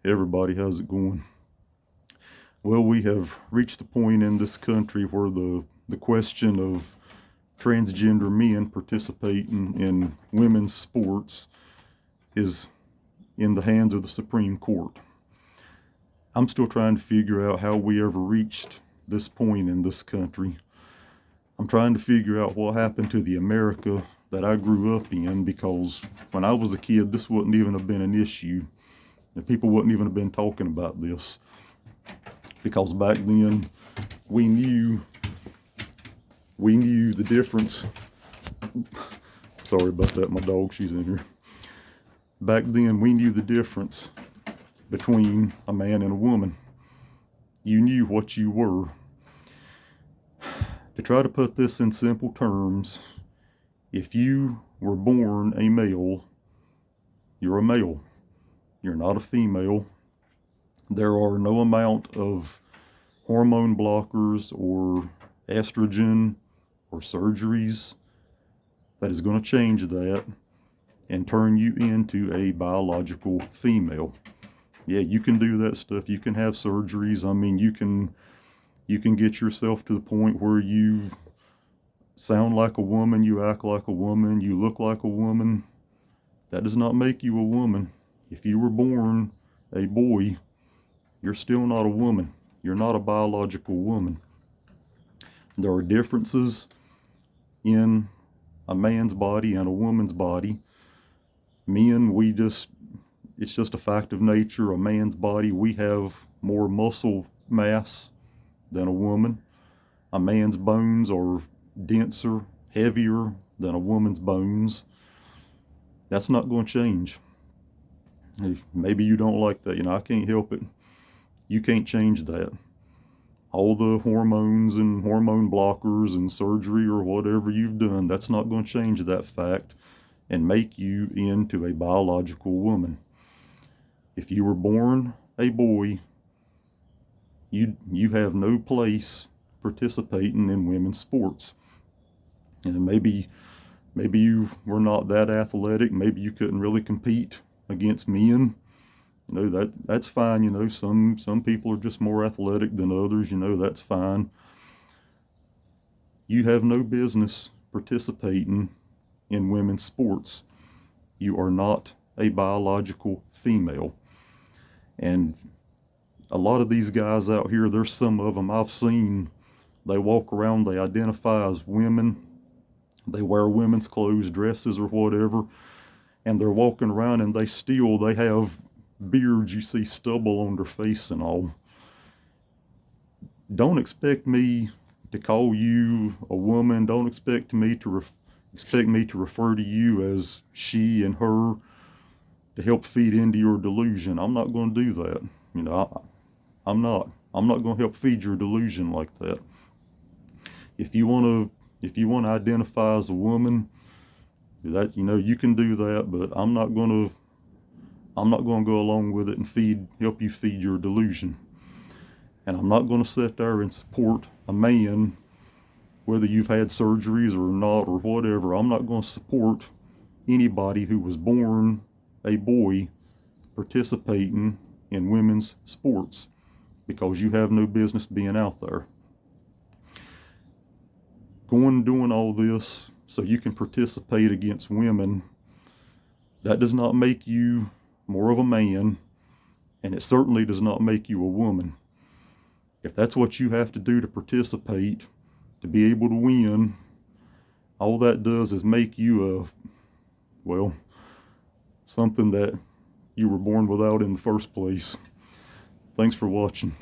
Hey everybody, how's it going? Well, we have reached the point in this country where the question of transgender men participating in women's sports is in the hands of the Supreme Court. I'm still trying to figure out how we ever reached this point in this country. I'm trying to figure out what happened to the America that I grew up in, because when I was a kid, this wouldn't even have been an issue. And people wouldn't even have been talking about this, because back then we knew the difference. Sorry about that, my dog, she's in here. Back then we knew the difference between a man and a woman. You knew what you were. To try to put this in simple terms, if you were born a male, you're a male. You're not a female. There are no amount of hormone blockers or estrogen or surgeries that is going to change that and turn you into a biological female. Yeah, you can do that stuff. You can have surgeries. I mean, you can get yourself to the point where you sound like a woman, you act like a woman, you look like a woman. That does not make you a woman. If you were born a boy, you're still not a woman. You're not a biological woman. There are differences in a man's body and a woman's body. Men, it's just a fact of nature. A man's body, we have more muscle mass than a woman. A man's bones are denser, heavier than a woman's bones. That's not going to change. Maybe you don't like that. I can't help it. You can't change that. All the hormones and hormone blockers and surgery or whatever you've done, that's not going to change that fact and make you into a biological woman. If you were born a boy, you have no place participating in women's sports. And maybe you were not that athletic. Maybe you couldn't really compete against men. That's fine. Some people are just more athletic than others. That's fine. You have no business participating in women's sports. You are not a biological female. And a lot of these guys out here, there's some of them I've seen, they walk around, they identify as women, they wear women's clothes, dresses or whatever, and they're walking around and they have beards, you see stubble on their face and all. Don't expect me to call you a woman. Don't expect me to refer to you as she and her to help feed into your delusion. I'm not going to do that. I'm not going to help feed your delusion like that. If you want to identify as a woman, that you can do that, but I'm not going to go along with it and help you feed your delusion. And I'm not going to sit there and support a man, whether you've had surgeries or not or whatever. I'm not going to support anybody who was born a boy participating in women's sports, because you have no business being out there. Doing all this so you can participate against women, that does not make you more of a man, and it certainly does not make you a woman. If that's what you have to do to participate, to be able to win, all that does is make you something that you were born without in the first place. Thanks for watching.